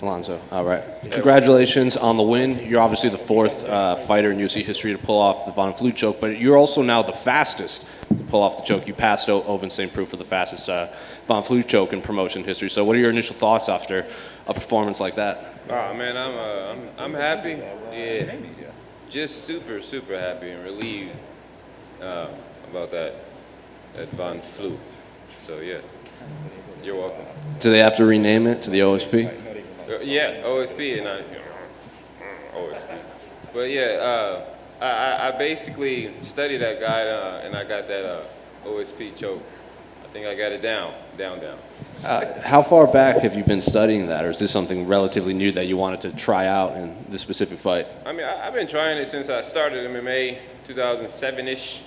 Alonzo, all right. Congratulations on the win. You're obviously the fourth fighter in UFC history to pull off the Von Flue choke, but you're also now the fastest to pull off the choke. You passed Ovince St. Preux for the fastest Von Flue choke in promotion history. So what are your initial thoughts after a performance like that? Oh man, I'm happy. Yeah, just super happy and relieved about that Von Flue. So yeah, you're welcome. Do they have to rename it to the OSP? Yeah, OSP and OSP. But yeah, I basically studied that guy and I got that OSP choke. I think I got it down. How far back have you been studying that, or is this something relatively new that you wanted to try out in this specific fight? I mean, I've been trying it since I started MMA 2007-ish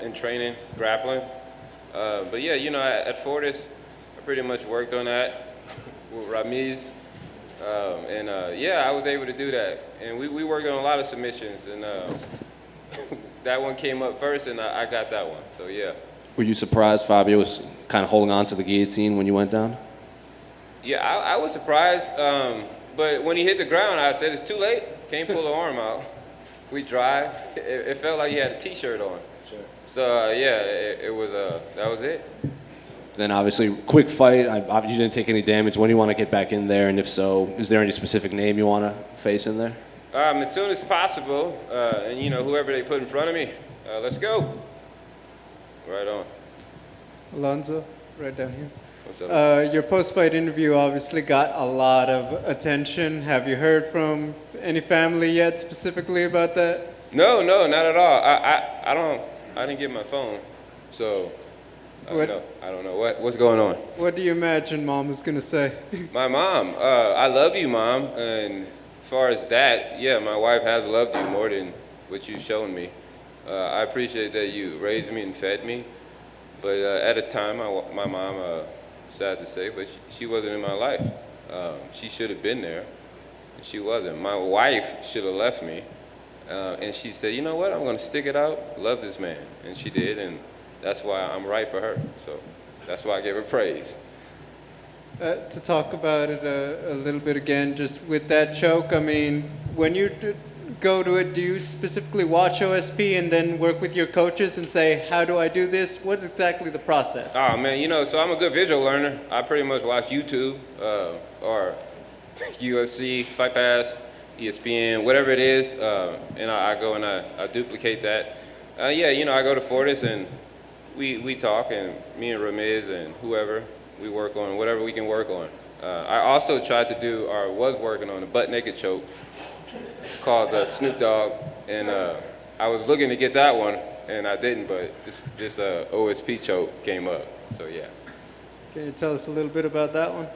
in training, grappling. But yeah, you know, at Fortis, I pretty much worked on that with Ramiz. Yeah, I was able to do that. And we worked on a lot of submissions, and that one came up first, and I got that one, so yeah. Were you surprised Fabio was kind of holding on to the guillotine when you went down? Yeah, I was surprised, but when he hit the ground, I said, it's too late, can't pull the arm out. We drive, it felt like he had a t-shirt on. Sure. So yeah, it was, that was it. Then obviously, quick fight, you didn't take any damage. When do you want to get back in there, and if so, is there any specific name you want to face in there? As soon as possible, and you know, whoever they put in front of me, let's go. Right on. Alonzo, right down here. What's up? Your post-fight interview obviously got a lot of attention. Have you heard from any family yet specifically about that? No, not at all. I didn't get my phone, so I don't know what's going on. What do you imagine Mom is gonna say? My mom, I love you, Mom. And as far as that, yeah, my wife has loved you more than what you've shown me. I appreciate that you raised me and fed me, but at a time, my mom, sad to say, but she wasn't in my life. She should have been there, and she wasn't. My wife should have left me, and she said, you know what, I'm gonna stick it out, love this man, and she did, and that's why I'm right for her, so that's why I give her praise. To talk about it a little bit again, just with that choke, I mean, when you go to it, do you specifically watch OSP and then work with your coaches and say, how do I do this? What's exactly the process? Oh man, you know, so I'm a good visual learner. I pretty much watch YouTube or UFC, Fight Pass, ESPN, whatever it is, and I go and I duplicate that. Yeah, you know, I go to Fortis and we talk, and me and Ramiz and whoever, we work on whatever we can work on. I also tried to do, or was working on a butt naked choke called Snoop Dogg, and I was looking to get that one, and I didn't, but this OSP choke came up, so yeah. Can you tell us a little bit about that one?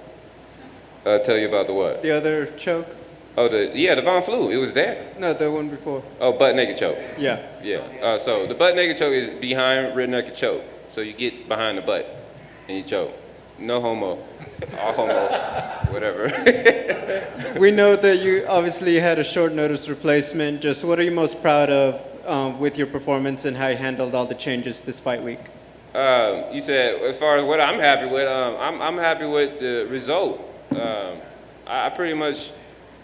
Tell you about the what? The other choke? Oh, the Von Flue, it was there. No, the one before. Oh, butt naked choke. Yeah. Yeah, so the butt naked choke is behind rear naked choke, so you get behind the butt, and you choke. No homo, all homo, whatever. We know that you obviously had a short notice replacement. Just what are you most proud of with your performance and how you handled all the changes this fight week? You said as far as what I'm happy with, I'm happy with the result. I pretty much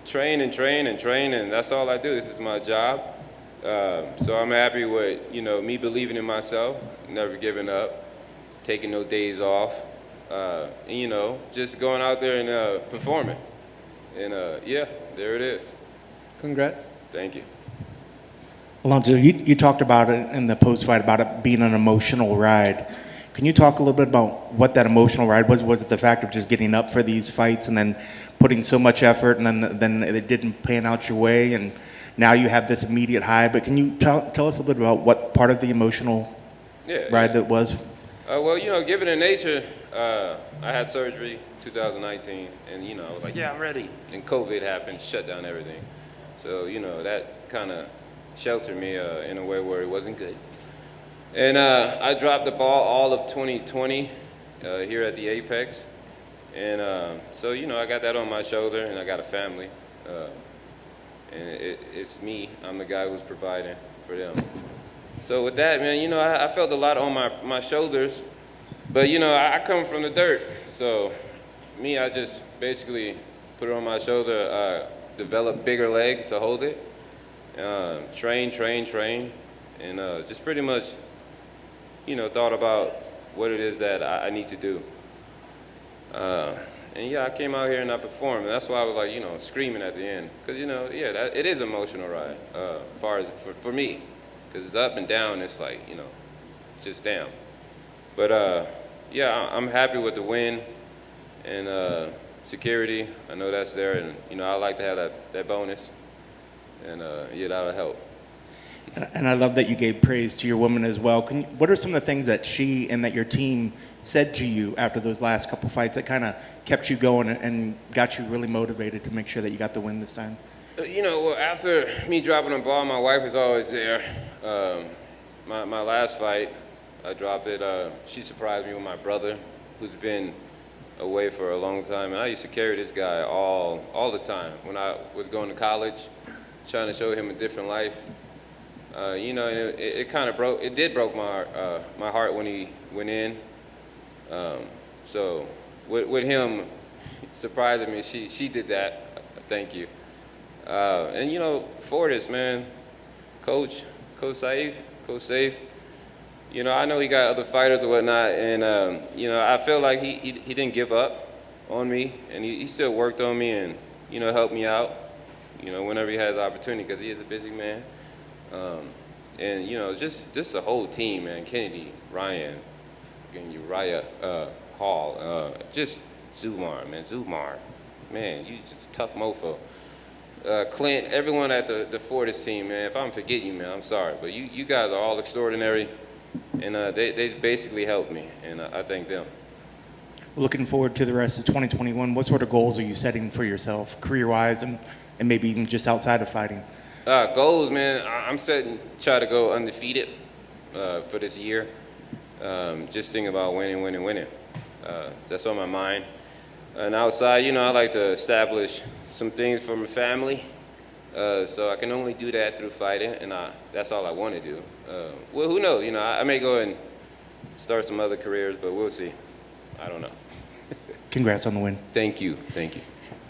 train, and that's all I do. This is my job. So I'm happy with, you know, me believing in myself, never giving up, taking no days off. And, you know, just going out there and performing. And yeah, there it is. Congrats. Thank you. Alonzo, you talked about it in the post-fight, about it being an emotional ride. Can you talk a little bit about what that emotional ride was? Was it the fact of just getting up for these fights and then putting so much effort, and then it didn't pan out your way, and now you have this immediate high? But can you tell us a little bit about what part of the emotional ride that was? Well, you know, given the nature, I had surgery 2019, and, you know, I was like, yeah, I'm ready. And COVID happened, shut down everything. So, you know, that kind of sheltered me in a way where it wasn't good. And I dropped the ball all of 2020 here at the Apex. And so, you know, I got that on my shoulder, and I got a family. And it's me. I'm the guy who's providing for them. So with that, man, you know, I felt a lot on my shoulders. But, you know, I come from the dirt. So me, I just basically put it on my shoulder, develop bigger legs to hold it, train, and just pretty much, thought about what it is that I need to do. And yeah, I came out here and I performed, and that's why I was like, screaming at the end, because it is an emotional ride, as far as for me, because it's up and down. It's like just down. But yeah, I'm happy with the win and security. I know that's there, and I like to have that bonus, and yeah, that'll help. And I love that you gave praise to your woman as well. What are some of the things that she and that your team said to you after those last couple fights that kind of kept you going and got you really motivated to make sure that you got the win this time? Well, after me dropping the ball, my wife was always there. My last fight, I dropped it. She surprised me with my brother, who's been away for a long time. And I used to carry this guy all the time when I was going to college, trying to show him a different life. And it kind of broke my heart when he went in. So with him surprising me, she did that. Thank you. And Fortis, man, Coach Safe. I know he got other fighters or whatnot, and I feel like he didn't give up on me, and he still worked on me and helped me out, whenever he has opportunity, because he is a busy man. And just the whole team, man. Kennedy, Ryan, and Uriah Hall, just Zumar, man, you just a tough mofo. Clint, everyone at the Fortis team, man. If I'm forgetting you, man, I'm sorry, but you guys are all extraordinary, and they basically helped me, and I thank them. Looking forward to the rest of 2021, what sort of goals are you setting for yourself, career-wise, and maybe even just outside of fighting? Goals, man. I'm try to go undefeated for this year. Just thinking about winning. That's on my mind. And outside, I like to establish some things for my family. So I can only do that through fighting, and that's all I want to do. Well, who knows? I may go and start some other careers, but we'll see. I don't know. Congrats on the win. Thank you.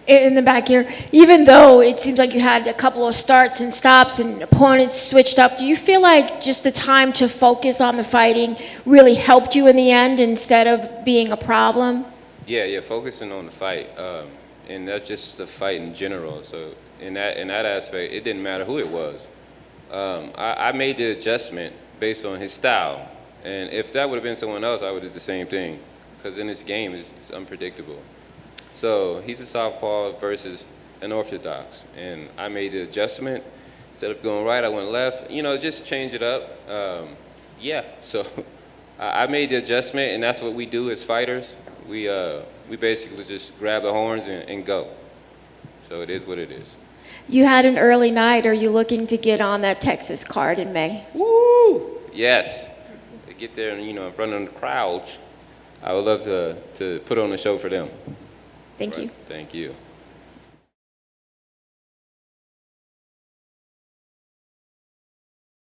In the back here, even though it seems like you had a couple of starts and stops and opponents switched up, do you feel like just the time to focus on the fighting really helped you in the end instead of being a problem? Yeah, focusing on the fight, and that's just the fight in general. So in that aspect, it didn't matter who it was. I made the adjustment based on his style, and if that would have been someone else, I would have did the same thing, because in this game, it's unpredictable. So he's a southpaw versus an orthodox, and I made the adjustment. Instead of going right, I went left. Just change it up. So I made the adjustment, and that's what we do as fighters. We basically just grab the horns and go. So it is what it is. You had an early night. Are you looking to get on that Texas card in May? Woo! Yes. To get there and in front of the crowds, I would love to put on a show for them. Thank you. Thank you.